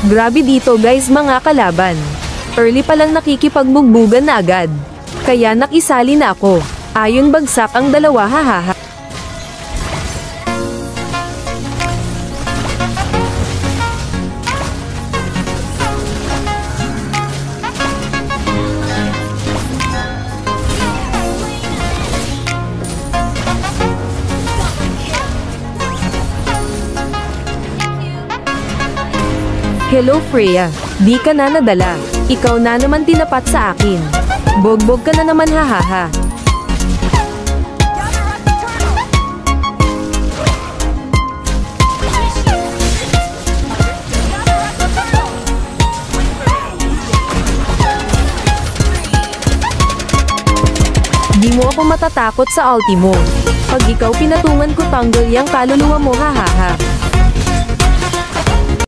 Grabe dito guys mga kalaban. Early pa lang nakikipagbugbugan na agad. Kaya nakisali na ako. Ayon bagsak ang dalawa hahaha. Hello Freya, di ka na nadala. Ikaw na naman tinapat sa akin. Bogbog ka na naman hahaha. Di mo ako matatakot sa ulti mo. Pag ikaw pinatungan ko tanggal yang kaluluwa mo hahaha.